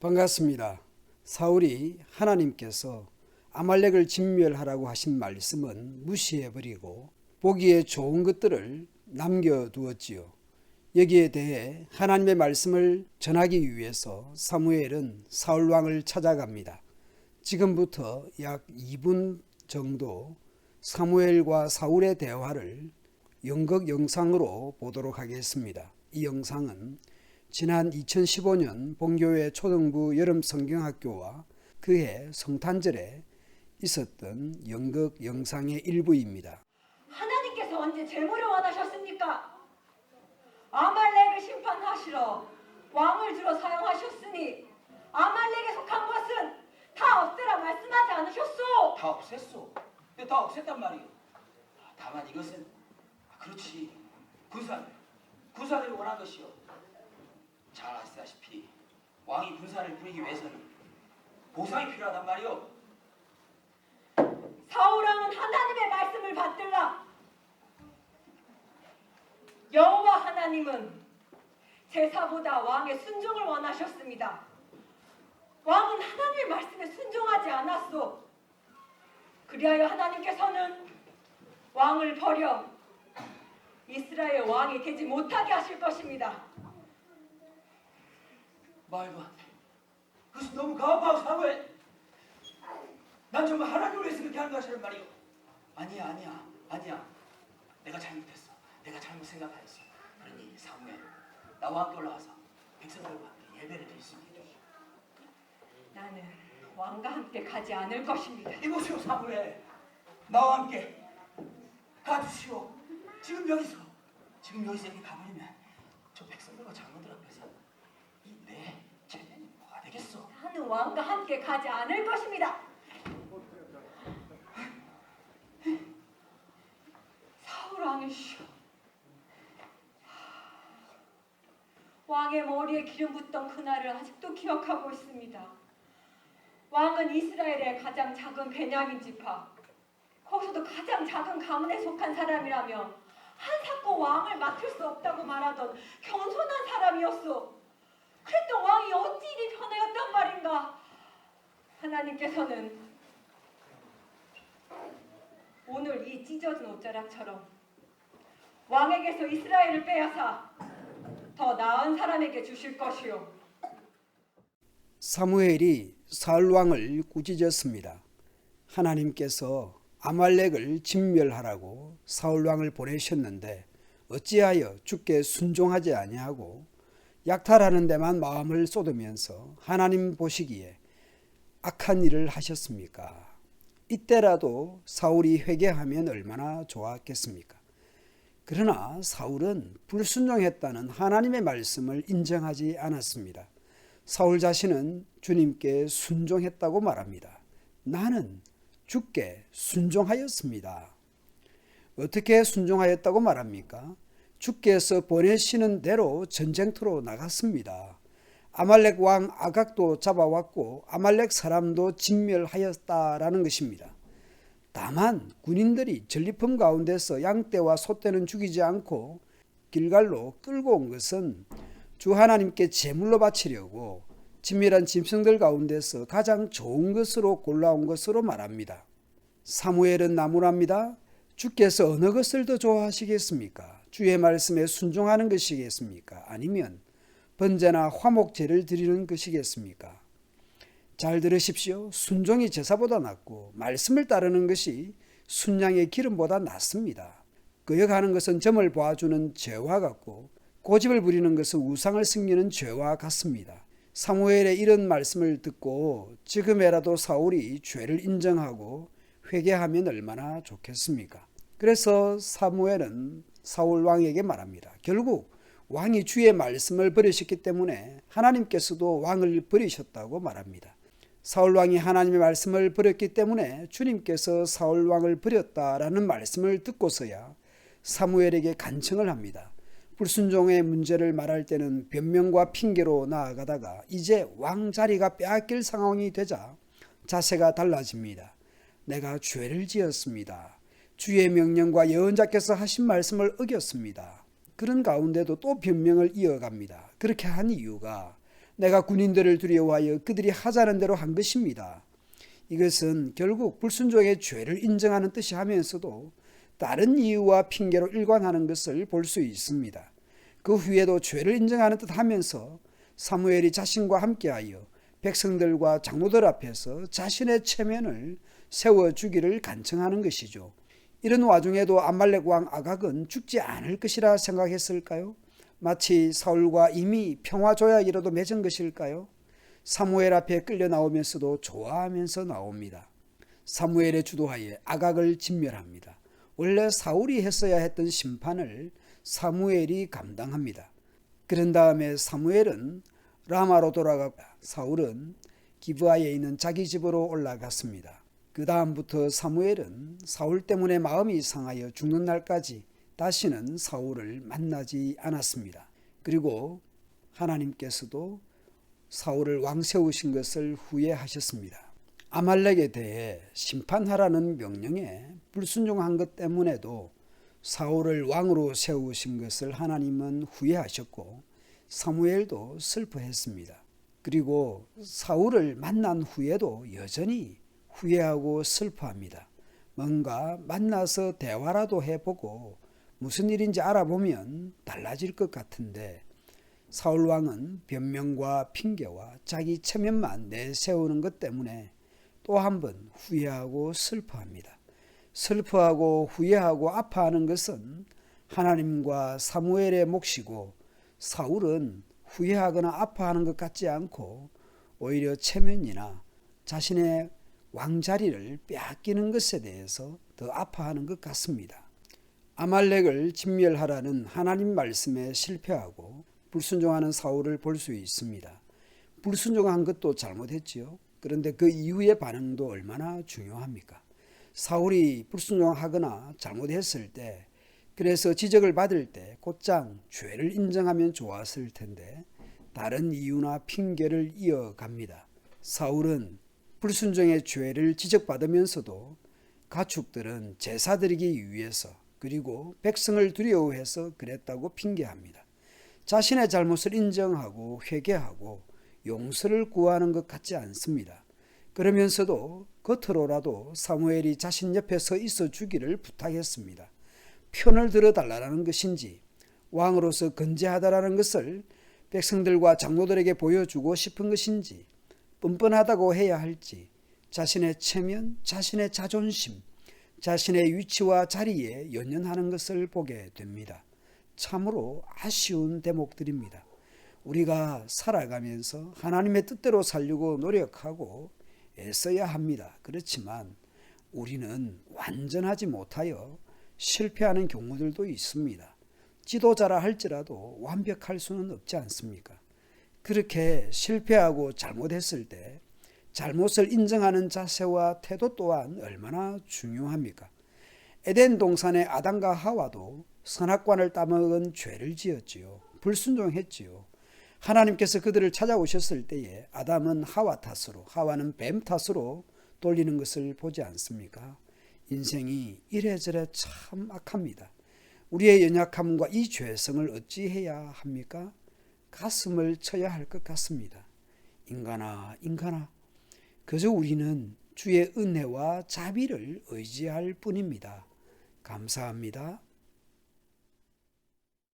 반갑습니다. 사울이 하나님께서 아말렉을 진멸하라고 하신 말씀은 무시해버리고 보기에 좋은 것들을 남겨두었지요. 여기에 대해 하나님의 말씀을 전하기 위해서 사무엘은 사울 왕을 찾아갑니다. 지금부터 약 2분 정도 사무엘과 사울의 대화를 연극 영상으로 보도록 하겠습니다. 이 영상은 지난 2015년 본교회 초등부 여름 성경학교와 그해 성탄절에 있었던 연극 영상의 일부입니다. 하나님께서 언제 재물을 원하셨습니까? 아말렉을 심판하시러 왕을 주로 사용하셨으니 아말렉에 속한 것은 다 없애라 말씀하지 않으셨소? 다 없앴소. 근데 다 없앴단 말이오. 다만 이것은 그렇지 군사를 원한 것이오. 잘 아시다시피 왕이 군사를 부리기 위해서는 보상이 필요하단 말이오. 사울왕은 하나님의 말씀을 받들라. 여호와 하나님은 제사보다 왕의 순종을 원하셨습니다. 왕은 하나님의 말씀에 순종하지 않았소. 그리하여 하나님께서는 왕을 버려 이스라엘 왕이 되지 못하게 하실 것입니다. 말도 안 돼. 그것은 너무 가혹하고 사무엘. 난 정말 하나님을 위해서 그렇게 하는 것이란 말이오. 아니야. 내가 잘못했어. 내가 잘못 생각하였어. 그러니 사무엘, 나와 함께 올라와서 백성들과 함께 예배를 드릴 수 있게 해주시오. 나는 왕과 함께 가지 않을 것입니다. 이보시오 사무엘. 나와 함께 가주시오. 지금 여기서 여기 가버리면 저 백성들과 장로들 앞에서 이 내 체면이 뭐가 되겠어? 나는 왕과 함께 가지 않을 것입니다. 사울 왕이시오. 왕의 머리에 기름 붓던 그날을 아직도 기억하고 있습니다. 왕은 이스라엘의 가장 작은 베냐민 지파, 거기서도 가장 작은 가문에 속한 사람이라며 한사코 왕을 맡을 수 없다고 말하던 겸손한 사람이었소. 그랬던 왕이 어찌 이리 변하였단 말인가. 하나님께서는 오늘 이 찢어진 옷자락처럼 왕에게서 이스라엘을 빼앗아 더 나은 사람에게 주실 것이요. 사무엘이 사울 왕을 꾸짖었습니다. 하나님께서 아말렉을 진멸하라고 사울 왕을 보내셨는데 어찌하여 주께 순종하지 아니하고 약탈하는 데만 마음을 쏟으면서 하나님 보시기에 악한 일을 하셨습니까? 이때라도 사울이 회개하면 얼마나 좋았겠습니까? 그러나 사울은 불순종했다는 하나님의 말씀을 인정하지 않았습니다. 사울 자신은 주님께 순종했다고 말합니다. 나는 주께 순종하였습니다. 어떻게 순종하였다고 말합니까? 주께서 보내시는 대로 전쟁터로 나갔습니다. 아말렉 왕 아각도 잡아왔고 아말렉 사람도 진멸하였다라는 것입니다. 다만 군인들이 전리품 가운데서 양떼와 소떼는 죽이지 않고 길갈로 끌고 온 것은 주 하나님께 제물로 바치려고 진멸한 짐승들 가운데서 가장 좋은 것으로 골라온 것으로 말합니다. 사무엘은 나무랍니다. 주께서 어느 것을 더 좋아하시겠습니까? 주의 말씀에 순종하는 것이겠습니까? 아니면 번제나 화목제를 드리는 것이겠습니까? 잘 들으십시오. 순종이 제사보다 낫고 말씀을 따르는 것이 순양의 기름보다 낫습니다. 거역하는 것은 점을 보아주는 죄와 같고 고집을 부리는 것은 우상을 섬기는 죄와 같습니다. 사무엘의 이런 말씀을 듣고 지금에라도 사울이 죄를 인정하고 회개하면 얼마나 좋겠습니까? 그래서 사무엘은 사울 왕에게 말합니다. 결국 왕이 주의 말씀을 버리셨기 때문에 하나님께서도 왕을 버리셨다고 말합니다. 사울 왕이 하나님의 말씀을 버렸기 때문에 주님께서 사울 왕을 버렸다라는 말씀을 듣고서야 사무엘에게 간청을 합니다. 불순종의 문제를 말할 때는 변명과 핑계로 나아가다가 이제 왕 자리가 빼앗길 상황이 되자 자세가 달라집니다. 내가 죄를 지었습니다. 주의 명령과 예언자께서 하신 말씀을 어겼습니다. 그런 가운데도 또 변명을 이어갑니다. 그렇게 한 이유가 내가 군인들을 두려워하여 그들이 하자는 대로 한 것입니다. 이것은 결국 불순종의 죄를 인정하는 뜻이 하면서도 다른 이유와 핑계로 일관하는 것을 볼 수 있습니다. 그 후에도 죄를 인정하는 듯 하면서 사무엘이 자신과 함께하여 백성들과 장로들 앞에서 자신의 체면을 세워주기를 간청하는 것이죠. 이런 와중에도 아말렉 왕 아각은 죽지 않을 것이라 생각했을까요? 마치 사울과 이미 평화조약이라도 맺은 것일까요? 사무엘 앞에 끌려 나오면서도 좋아하면서 나옵니다. 사무엘의 주도하에 아각을 진멸합니다. 원래 사울이 했어야 했던 심판을 사무엘이 감당합니다. 그런 다음에 사무엘은 라마로 돌아가 사울은 기브아에 있는 자기 집으로 올라갔습니다. 그 다음부터 사무엘은 사울 때문에 마음이 상하여 죽는 날까지 다시는 사울을 만나지 않았습니다. 그리고 하나님께서도 사울을 왕 세우신 것을 후회하셨습니다. 아말렉에 대해 심판하라는 명령에 불순종한 것 때문에도 사울을 왕으로 세우신 것을 하나님은 후회하셨고 사무엘도 슬퍼했습니다. 그리고 사울을 만난 후에도 여전히 후회하고 슬퍼합니다. 뭔가 만나서 대화라도 해보고 무슨 일인지 알아보면 달라질 것 같은데 사울 왕은 변명과 핑계와 자기 체면만 내세우는 것 때문에 또 한 번 후회하고 슬퍼합니다. 슬퍼하고 후회하고 아파하는 것은 하나님과 사무엘의 몫이고 사울은 후회하거나 아파하는 것 같지 않고 오히려 체면이나 자신의 왕자리를 빼앗기는 것에 대해서 더 아파하는 것 같습니다. 아말렉을 진멸하라는 하나님 말씀에 실패하고 불순종하는 사울을 볼 수 있습니다. 불순종한 것도 잘못했지요. 그런데 그 이후의 반응도 얼마나 중요합니까? 사울이 불순종하거나 잘못했을 때 그래서 지적을 받을 때 곧장 죄를 인정하면 좋았을 텐데 다른 이유나 핑계를 이어갑니다. 사울은 불순종의 죄를 지적받으면서도 가축들은 제사 드리기 위해서 그리고 백성을 두려워해서 그랬다고 핑계합니다. 자신의 잘못을 인정하고 회개하고 용서를 구하는 것 같지 않습니다. 그러면서도 겉으로라도 사무엘이 자신 옆에 서 있어 주기를 부탁했습니다. 편을 들어달라는 것인지 왕으로서 건재하다라는 것을 백성들과 장로들에게 보여주고 싶은 것인지 뻔뻔하다고 해야 할지 자신의 체면, 자신의 자존심, 자신의 위치와 자리에 연연하는 것을 보게 됩니다. 참으로 아쉬운 대목들입니다. 우리가 살아가면서 하나님의 뜻대로 살려고 노력하고 애써야 합니다. 그렇지만 우리는 완전하지 못하여 실패하는 경우들도 있습니다. 지도자라 할지라도 완벽할 수는 없지 않습니까? 그렇게 실패하고 잘못했을 때 잘못을 인정하는 자세와 태도 또한 얼마나 중요합니까? 에덴 동산의 아담과 하와도 선악과를 따먹은 죄를 지었지요. 불순종했지요. 하나님께서 그들을 찾아오셨을 때에 아담은 하와 탓으로, 하와는 뱀 탓으로 돌리는 것을 보지 않습니까? 인생이 이래저래 참 악합니다. 우리의 연약함과 이 죄성을 어찌해야 합니까? 가슴을 쳐야 할 것 같습니다. 인간아, 그저 우리는 주의 은혜와 자비를 의지할 뿐입니다. 감사합니다.